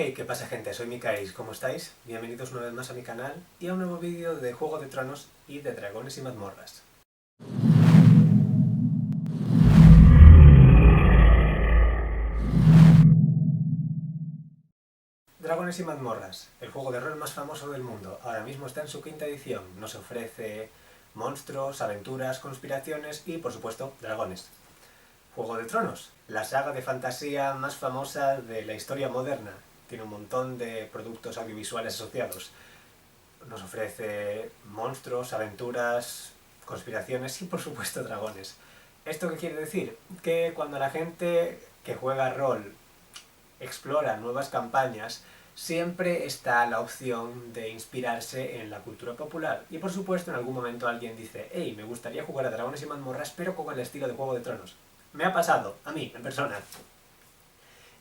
Hey, ¿qué pasa gente? Soy Mikael, ¿cómo estáis? Bienvenidos una vez más a mi canal y a un nuevo vídeo de Juego de Tronos y de Dragones y Mazmorras. Dragones y Mazmorras, el juego de rol más famoso del mundo, ahora mismo está en su quinta edición. Nos ofrece monstruos, aventuras, conspiraciones y, por supuesto, dragones. Juego de Tronos, la saga de fantasía más famosa de la historia moderna. Tiene un montón de productos audiovisuales asociados. Nos ofrece monstruos, aventuras, conspiraciones y por supuesto dragones. ¿Esto qué quiere decir? Que cuando la gente que juega rol explora nuevas campañas, siempre está la opción de inspirarse en la cultura popular. Y por supuesto en algún momento alguien dice: hey, me gustaría jugar a Dragones y Mazmorras pero con el estilo de Juego de Tronos. Me ha pasado, a mí, en persona.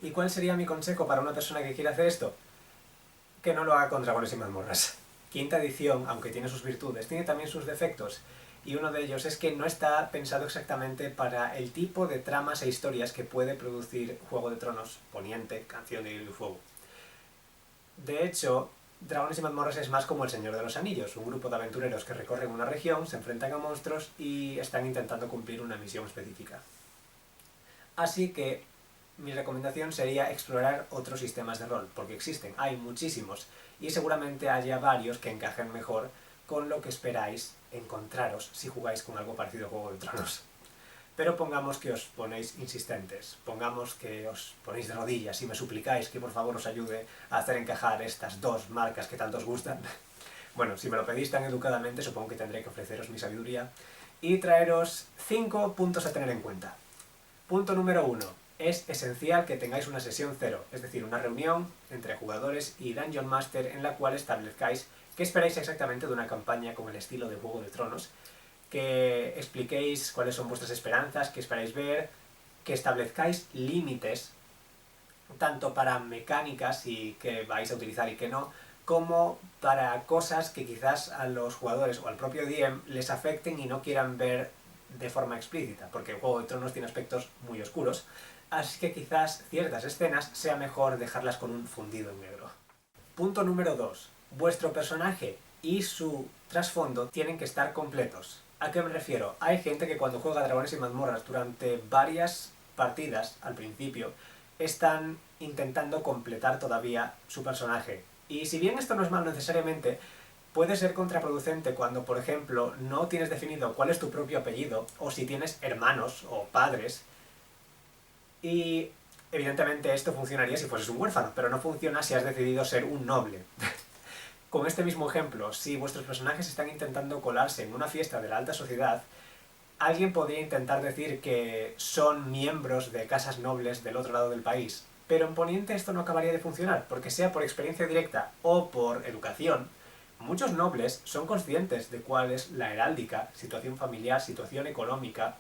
¿Y cuál sería mi consejo para una persona que quiera hacer esto? Que no lo haga con Dragones y Mazmorras. Quinta edición, aunque tiene sus virtudes, tiene también sus defectos. Y uno de ellos es que no está pensado exactamente para el tipo de tramas e historias que puede producir Juego de Tronos, Poniente, Canción de Hielo y Fuego. De hecho, Dragones y Mazmorras es más como El Señor de los Anillos, un grupo de aventureros que recorren una región, se enfrentan a monstruos y están intentando cumplir una misión específica. Así que mi recomendación sería explorar otros sistemas de rol, porque existen, hay muchísimos, y seguramente haya varios que encajen mejor con lo que esperáis encontraros si jugáis con algo parecido a Juego de Tronos. Pero pongamos que os ponéis insistentes, pongamos que os ponéis de rodillas y me suplicáis que por favor os ayude a hacer encajar estas dos marcas que tanto os gustan. Bueno, si me lo pedís tan educadamente, supongo que tendré que ofreceros mi sabiduría y traeros 5 puntos a tener en cuenta. Punto número 1. Es esencial que tengáis una sesión cero, es decir, una reunión entre jugadores y Dungeon Master en la cual establezcáis qué esperáis exactamente de una campaña con el estilo de Juego de Tronos, que expliquéis cuáles son vuestras esperanzas, qué esperáis ver, que establezcáis límites, tanto para mecánicas y que vais a utilizar y que no, como para cosas que quizás a los jugadores o al propio DM les afecten y no quieran ver de forma explícita, porque el Juego de Tronos tiene aspectos muy oscuros, así que quizás ciertas escenas sea mejor dejarlas con un fundido en negro. Punto número 2. Vuestro personaje y su trasfondo tienen que estar completos. ¿A qué me refiero? Hay gente que cuando juega Dragones y Mazmorras durante varias partidas, al principio, están intentando completar todavía su personaje. Y si bien esto no es malo necesariamente, puede ser contraproducente cuando, por ejemplo, no tienes definido cuál es tu propio apellido, o si tienes hermanos o padres, y evidentemente esto funcionaría si fueses un huérfano, pero no funciona si has decidido ser un noble. Con este mismo ejemplo, si vuestros personajes están intentando colarse en una fiesta de la alta sociedad, alguien podría intentar decir que son miembros de casas nobles del otro lado del país, pero en Poniente esto no acabaría de funcionar, porque sea por experiencia directa o por educación, muchos nobles son conscientes de cuál es la heráldica, situación familiar, situación económica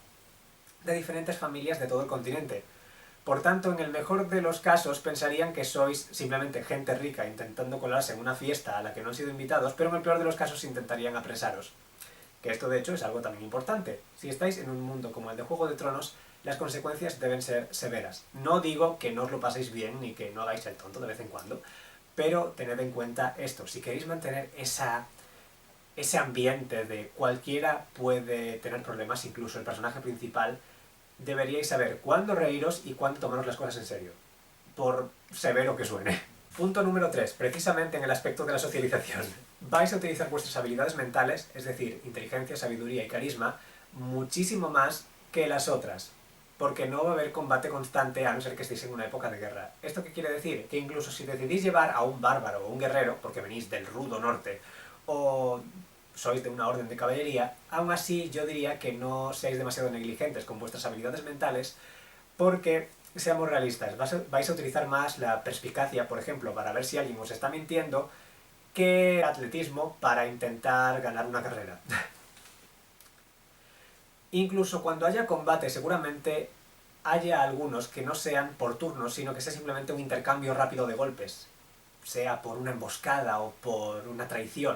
de diferentes familias de todo el continente. Por tanto, en el mejor de los casos pensarían que sois simplemente gente rica intentando colarse en una fiesta a la que no han sido invitados, pero en el peor de los casos intentarían apresaros. Que esto de hecho es algo también importante. Si estáis en un mundo como el de Juego de Tronos, las consecuencias deben ser severas. No digo que no os lo paséis bien ni que no hagáis el tonto de vez en cuando, pero tened en cuenta esto. Si queréis mantener ese ambiente de cualquiera puede tener problemas, incluso el personaje principal, deberíais saber cuándo reíros y cuándo tomaros las cosas en serio, por severo que suene. Punto número 3, precisamente en el aspecto de la socialización. Vais a utilizar vuestras habilidades mentales, es decir, inteligencia, sabiduría y carisma, muchísimo más que las otras, porque no va a haber combate constante a no ser que estéis en una época de guerra. ¿Esto qué quiere decir? Que incluso si decidís llevar a un bárbaro o un guerrero, porque venís del rudo norte, o sois de una orden de caballería, aún así yo diría que no seáis demasiado negligentes con vuestras habilidades mentales, porque, seamos realistas, vais a utilizar más la perspicacia, por ejemplo, para ver si alguien os está mintiendo, que el atletismo para intentar ganar una carrera. Incluso cuando haya combate, seguramente haya algunos que no sean por turnos, sino que sea simplemente un intercambio rápido de golpes, sea por una emboscada o por una traición.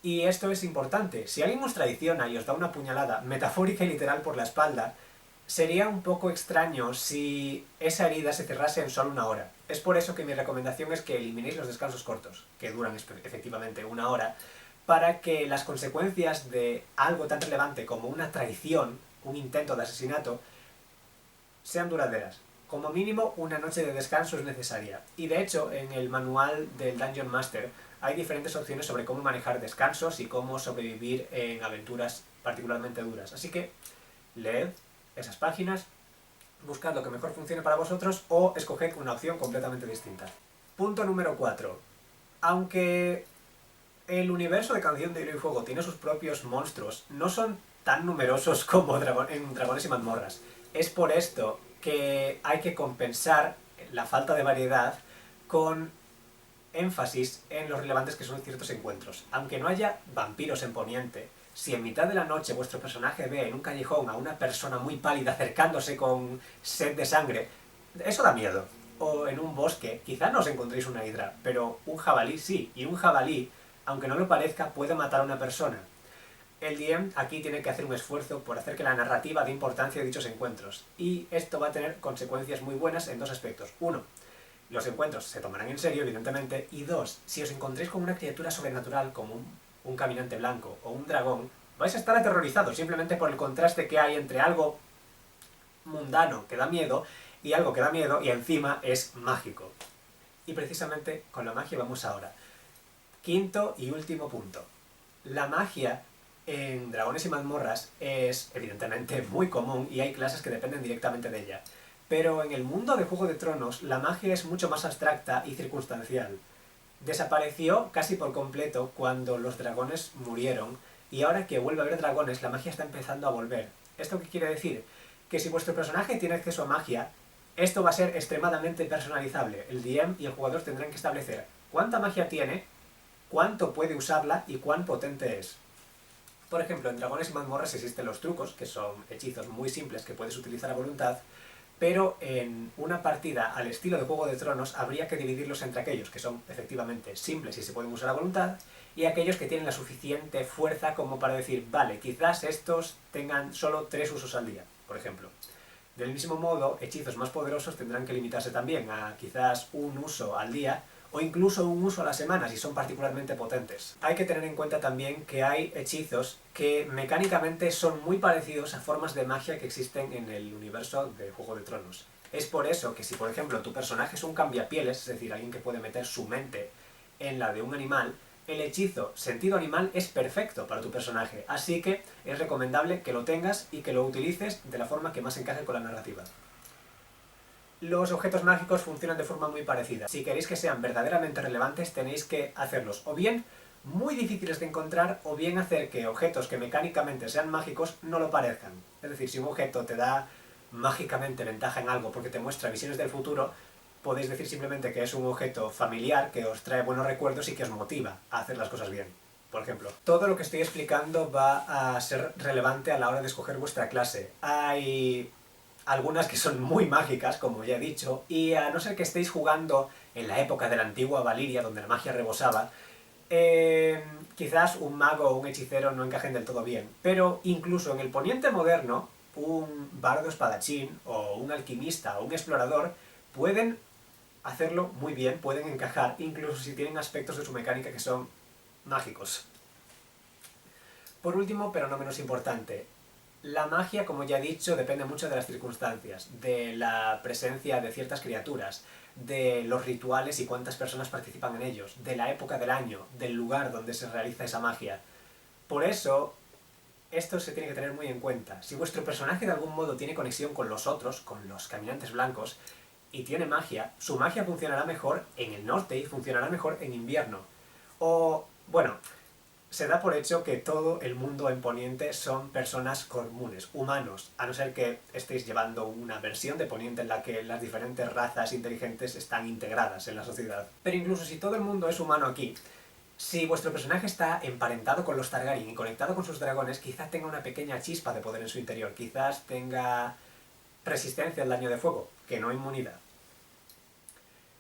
Y esto es importante. Si alguien os traiciona y os da una puñalada metafórica y literal por la espalda, sería un poco extraño si esa herida se cerrase en solo 1 hora. Es por eso que mi recomendación es que eliminéis los descansos cortos, que duran efectivamente 1 hora, para que las consecuencias de algo tan relevante como una traición, un intento de asesinato, sean duraderas. Como mínimo, una noche de descanso es necesaria. Y de hecho, en el manual del Dungeon Master hay diferentes opciones sobre cómo manejar descansos y cómo sobrevivir en aventuras particularmente duras. Así que, leed esas páginas, buscad lo que mejor funcione para vosotros o escoged una opción completamente distinta. Punto número 4. Aunque el universo de Canción de Hielo y Fuego tiene sus propios monstruos, no son tan numerosos como en Dragones y Mazmorras. Es por esto que hay que compensar la falta de variedad con énfasis en los relevantes que son ciertos encuentros. Aunque no haya vampiros en Poniente, si en mitad de la noche vuestro personaje ve en un callejón a una persona muy pálida acercándose con sed de sangre, eso da miedo. O en un bosque, quizá no os encontréis una hidra, pero un jabalí sí, y un jabalí, aunque no lo parezca, puede matar a una persona. El DM aquí tiene que hacer un esfuerzo por hacer que la narrativa dé importancia a dichos encuentros, y esto va a tener consecuencias muy buenas en 2 aspectos. Uno, los encuentros se tomarán en serio, evidentemente, y 2, si os encontréis con una criatura sobrenatural como un caminante blanco o un dragón, vais a estar aterrorizados simplemente por el contraste que hay entre algo mundano que da miedo y algo que da miedo y encima es mágico. Y precisamente con la magia vamos ahora. Quinto y último punto. La magia en Dragones y Mazmorras es evidentemente muy común y hay clases que dependen directamente de ella. Pero en el mundo de Juego de Tronos la magia es mucho más abstracta y circunstancial. Desapareció casi por completo cuando los dragones murieron y ahora que vuelve a haber dragones la magia está empezando a volver. ¿Esto qué quiere decir? Que si vuestro personaje tiene acceso a magia, esto va a ser extremadamente personalizable. El DM y el jugador tendrán que establecer cuánta magia tiene, cuánto puede usarla y cuán potente es. Por ejemplo, en Dragones y Mazmorras existen los trucos, que son hechizos muy simples que puedes utilizar a voluntad, pero en una partida al estilo de Juego de Tronos habría que dividirlos entre aquellos que son efectivamente simples y se pueden usar a voluntad, y aquellos que tienen la suficiente fuerza como para decir, vale, quizás estos tengan solo 3 usos al día, por ejemplo. Del mismo modo, hechizos más poderosos tendrán que limitarse también a quizás un uso al día, o incluso un uso a la semana si son particularmente potentes. Hay que tener en cuenta también que hay hechizos que mecánicamente son muy parecidos a formas de magia que existen en el universo de Juego de Tronos. Es por eso que si por ejemplo tu personaje es un cambiapieles, es decir, alguien que puede meter su mente en la de un animal, el hechizo sentido animal es perfecto para tu personaje, así que es recomendable que lo tengas y que lo utilices de la forma que más encaje con la narrativa. Los objetos mágicos funcionan de forma muy parecida. Si queréis que sean verdaderamente relevantes, tenéis que hacerlos o bien muy difíciles de encontrar, o bien hacer que objetos que mecánicamente sean mágicos no lo parezcan. Es decir, si un objeto te da mágicamente ventaja en algo porque te muestra visiones del futuro, podéis decir simplemente que es un objeto familiar que os trae buenos recuerdos y que os motiva a hacer las cosas bien. Por ejemplo, todo lo que estoy explicando va a ser relevante a la hora de escoger vuestra clase. Hay algunas que son muy mágicas, como ya he dicho, y a no ser que estéis jugando en la época de la antigua Valiria, donde la magia rebosaba, quizás un mago o un hechicero no encajen del todo bien. Pero incluso en el poniente moderno, un bardo espadachín, o un alquimista, o un explorador, pueden hacerlo muy bien, pueden encajar, incluso si tienen aspectos de su mecánica que son mágicos. Por último, pero no menos importante, la magia, como ya he dicho, depende mucho de las circunstancias, de la presencia de ciertas criaturas, de los rituales y cuántas personas participan en ellos, de la época del año, del lugar donde se realiza esa magia. Por eso, esto se tiene que tener muy en cuenta. Si vuestro personaje de algún modo tiene conexión con los otros, con los caminantes blancos, y tiene magia, su magia funcionará mejor en el norte y funcionará mejor en invierno. O, bueno, se da por hecho que todo el mundo en Poniente son personas comunes, humanos, a no ser que estéis llevando una versión de Poniente en la que las diferentes razas inteligentes están integradas en la sociedad. Pero incluso si todo el mundo es humano aquí, si vuestro personaje está emparentado con los Targaryen y conectado con sus dragones, quizás tenga una pequeña chispa de poder en su interior, quizás tenga resistencia al daño de fuego, que no inmunidad.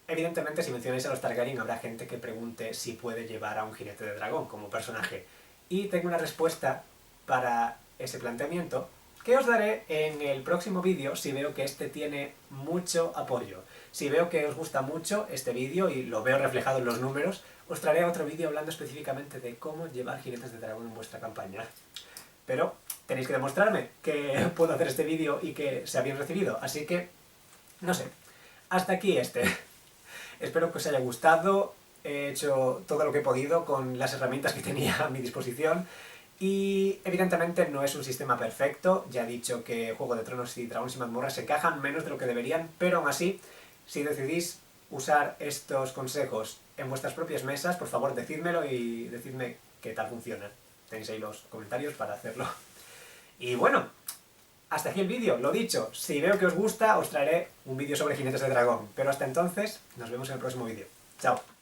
Evidentemente, si mencionáis a los Targaryen, habrá gente que pregunte si puede llevar a un jinete de dragón como personaje. Y tengo una respuesta para ese planteamiento, que os daré en el próximo vídeo si veo que este tiene mucho apoyo. Si veo que os gusta mucho este vídeo y lo veo reflejado en los números, os traeré otro vídeo hablando específicamente de cómo llevar jinetes de dragón en vuestra campaña. Pero tenéis que demostrarme que puedo hacer este vídeo y que sea bien recibido, así que, no sé, hasta aquí este. Espero que os haya gustado, he hecho todo lo que he podido con las herramientas que tenía a mi disposición y evidentemente no es un sistema perfecto, ya he dicho que Juego de Tronos y Dragones y Mazmorras se encajan menos de lo que deberían, pero aún así, si decidís usar estos consejos en vuestras propias mesas, por favor decídmelo y decidme qué tal funciona. Tenéis ahí los comentarios para hacerlo. Y bueno, hasta aquí el vídeo, lo dicho, si veo que os gusta os traeré un vídeo sobre jinetes de dragón, pero hasta entonces nos vemos en el próximo vídeo. Chao.